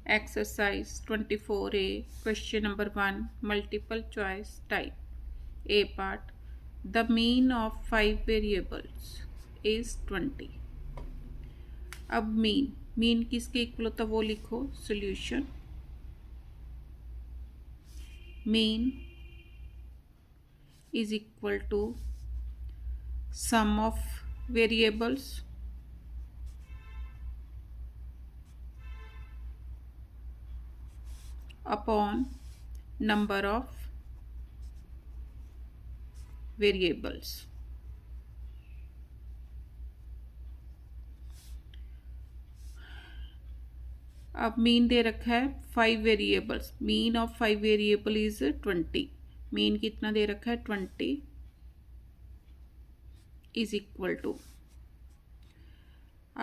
Exercise 24A, question number 1, multiple choice type. A part, the mean of 5 variables is 20. अब mean किसके equal होता है वो लिखो. Solution mean is equal to sum of variables upon number of variables. अब mean they रखा है 5 variables. Mean of 5 variable is 20. Mean कितना दे रखा है 20 इज इक्वल टू.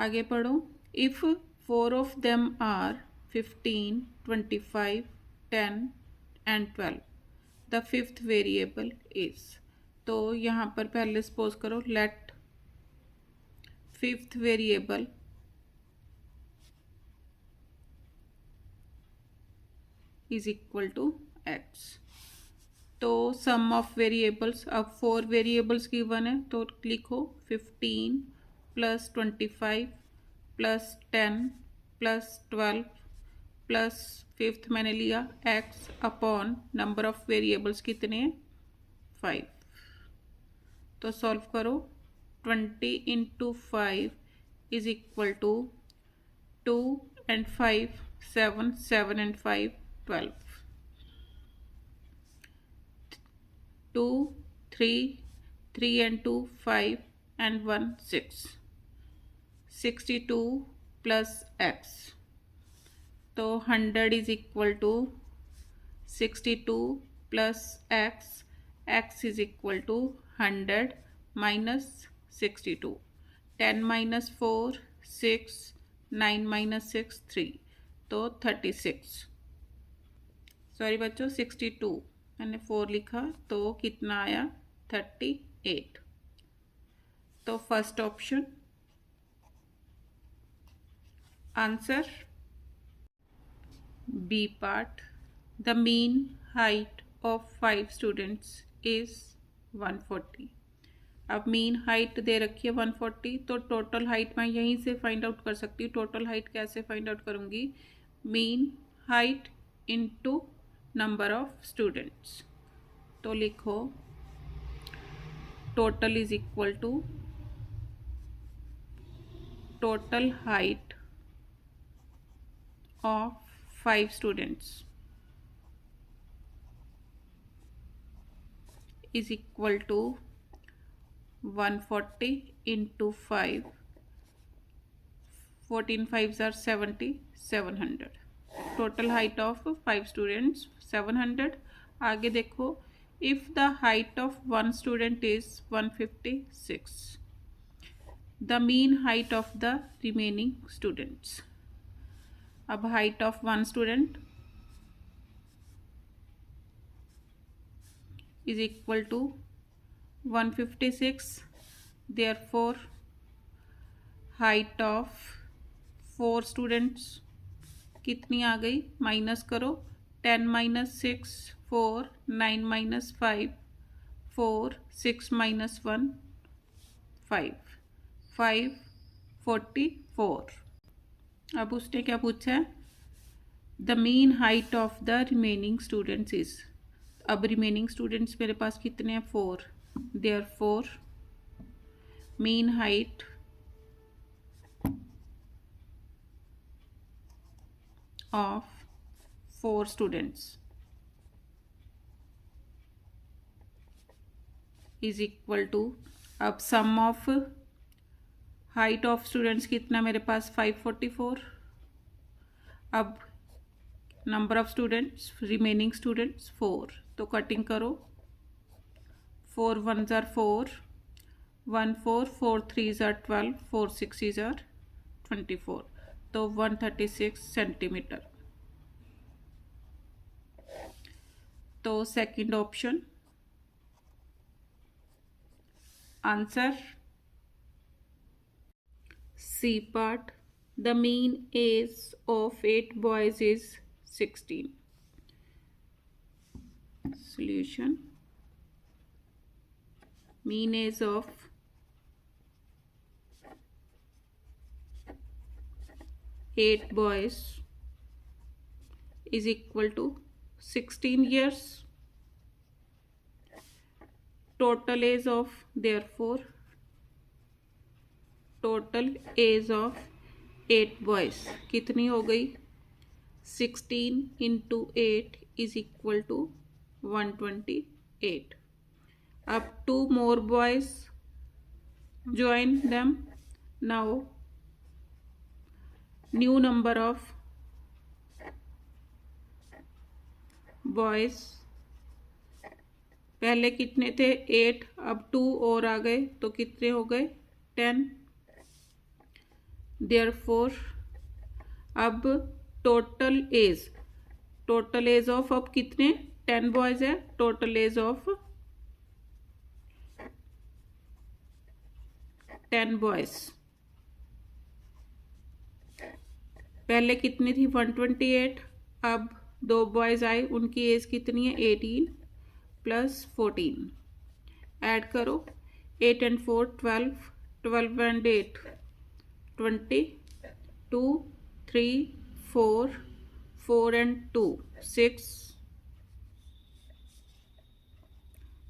आगे पढ़ो. If 4 of them are 15, 25, 10 and 12 the fifth variable is. तो यहाँ पर पहले सपोज करो let fifth variable is equal to X. तो सम ऑफ वेरिएबल्स, अब 4 वेरिएबल्स गिवन है तो लिखो 15 plus 25 plus 10 plus 12 plus fifth मैंने लिया X upon number of variables कितने हैं 5. तो सॉल्व करो. 20 into 5 is equal to 2 and 5 7, 7 and 5 12, 2 3, 3 and 2 5 and 1 6, 62 plus x. तो 100 is equal to 62 plus x. x is equal to 100 minus 62. 10 minus 4 6, 9 minus 6 3. तो 36. Sorry बच्चों 62 मैंने 4 लिखा तो कितना आया 38. तो first option answer. B part, the mean height of 5 students is 140. अब मीन हाइट दे रखी है 140 तो टोटल हाइट मैं यहीं से फाइंड आउट कर सकती हूँ. टोटल हाइट कैसे फाइंड आउट करूँगी. Mean height into number of students. तो लिखो total is equal to total height of 5 students is equal to 140 into 5. 14 5s are 70, 700. Total height of 5 students 700. आगे देखो if the height of 1 student is 156, the mean height of the remaining students. अब height of 1 student is equal to 156. Therefore height of 4 students कितनी आ गई. Minus करो. 10 minus 6 4, 9 minus 5 4, 6 minus 1 5, 5 44. अब उसने क्या पूछा है. The mean height of the remaining students is. अब रिमेनिंग स्टूडेंट्स मेरे पास कितने हैं 4. Therefore mean height of 4 students is equal to. अब सम ऑफ हाइट ऑफ स्टूडेंट्स कितना मेरे पास 544. अब number of students remaining students 4. तो कटिंग करो. 4 1s are 4, 1 4, 4 3s are 12, 4 6s are 24. तो 136 सेंटीमीटर. तो second option answer. C part, The mean age of 8 boys is 16. Solution. Mean age of 8 boys is equal to 16 years. Total age of, therefore, total age of 8 boys कितनी हो गई? 16 into 8 is equal to 128. Up 2 more boys join them. Now new number of boys, पहले कितने थे? 8, अब 2 और आ गए तो कितने हो गए? 10. Therefore अब टोटल एज ऑफ, अब कितने? 10 बॉयज है. टोटल एज ऑफ 10 बॉयज पहले कितनी थी? 128. अब 2 बॉयज आए, उनकी एज कितनी है? 18 प्लस 14. ऐड करो. 8 and 4 12, 12 and 8 20, 2 3 4, 4 and 2 6,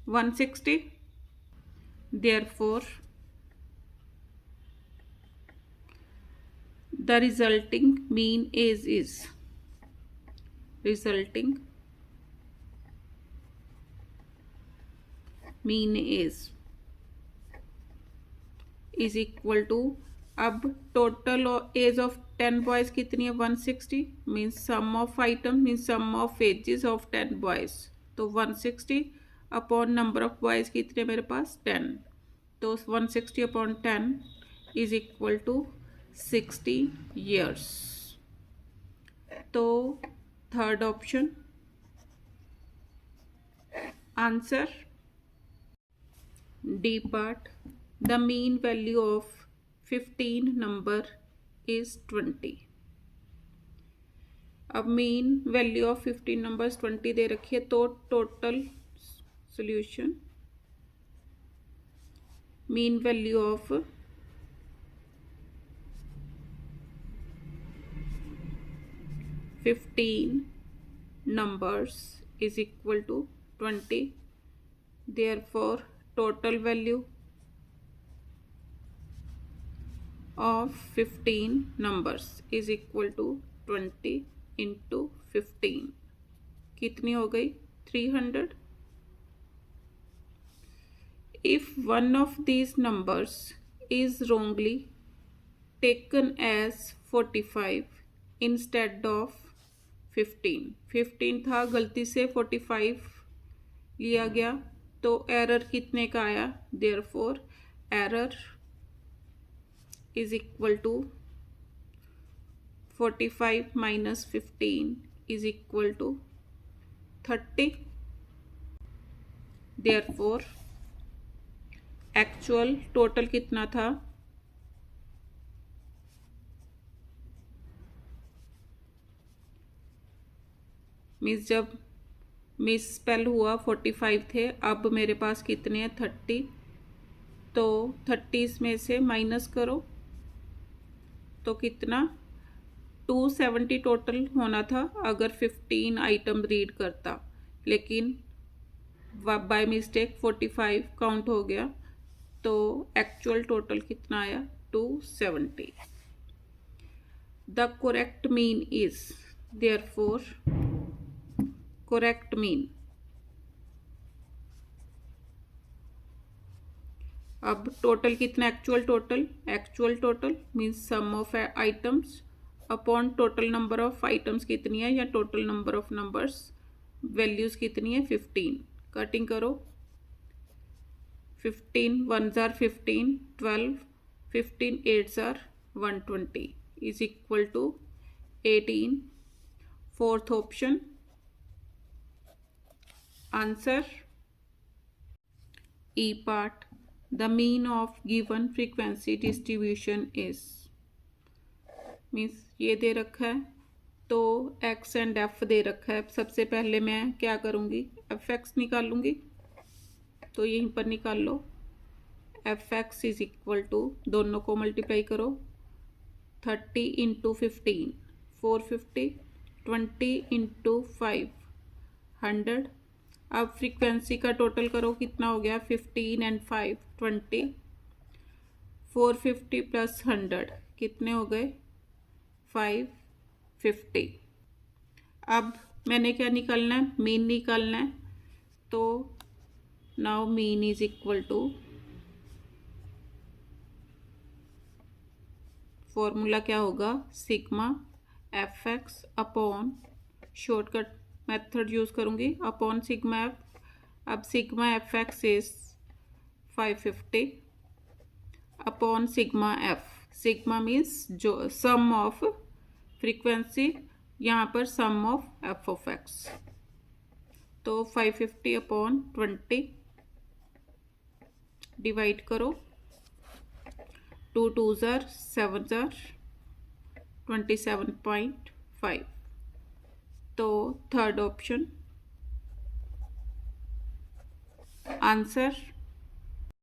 160. Therefore the resulting mean age is equal to, अब टोटल एज ऑफ 10 बॉयज कितनी है? 160. Means sum of item means sum of ages of 10 boys. तो 160 अपॉन नंबर ऑफ बॉयज कितने मेरे पास? 10. तो 160 upon 10 is equal to 60 years. तो third option answer. D part. The mean value of 15 number is 20. अब mean value of 15 numbers 20 दे रखी है, तो total solution, mean value of 15 numbers is equal to 20. Therefore total value of 15 numbers is equal to 20 into 15. कितनी हो गई? 300. If one of these numbers is wrongly taken as 45 instead of 15 था, गलती से 45 लिया गया, तो एरर कितने का आया? Therefore error is equal to 45 minus 15 is equal to 30. Therefore actual total कितना था? मीन्स जब मिस स्पेल हुआ 45 थे, अब मेरे पास कितने हैं? 30. तो 30 में से माइनस करो तो कितना? 270 टोटल होना था अगर 15 आइटम रीड करता, लेकिन बाय मिस्टेक 45 काउंट हो गया, तो एक्चुअल टोटल कितना आया? 270. The correct mean is, therefore correct mean, अब टोटल कितना? Actual total means sum of items upon total number of items कितनी है, या total number of numbers, values कितनी है? 15. कटिंग करो. 15 1s are 15, 12, 15 8s are 120 is equal to 18. Fourth option answer. E part. The mean of given frequency distribution is, means ये दे रखा है, तो एक्स एंड एफ दे रखा है। सबसे पहले मैं क्या करूँगी, एफ एक्स निकालूंगी, तो यहीं पर निकाल लो। F X is equal to, दोनों को मल्टीप्लाई करो, 30 इंटू 15 450, 20 इंटू 5 100। अब फ्रीक्वेंसी का टोटल करो, कितना हो गया, 15 एंड 5 20, 450 प्लस 100 कितने हो गए, 550। अब मैंने क्या निकालना है, मीन निकालना है। तो now mean is equal to, formula क्या होगा, sigma F X upon, shortcut method use करूँगी, अपॉन सिग्मा एफ। अब sigma F X is 550 upon sigma F. Sigma means जो सम ऑफ फ्रीक्वेंसी, यहाँ पर सम ऑफ ऑफ एक्स। तो 550 upon 20 divide करो, 2 2 ज़र 7 ज़र 27.5। तो थर्ड ऑप्शन आंसर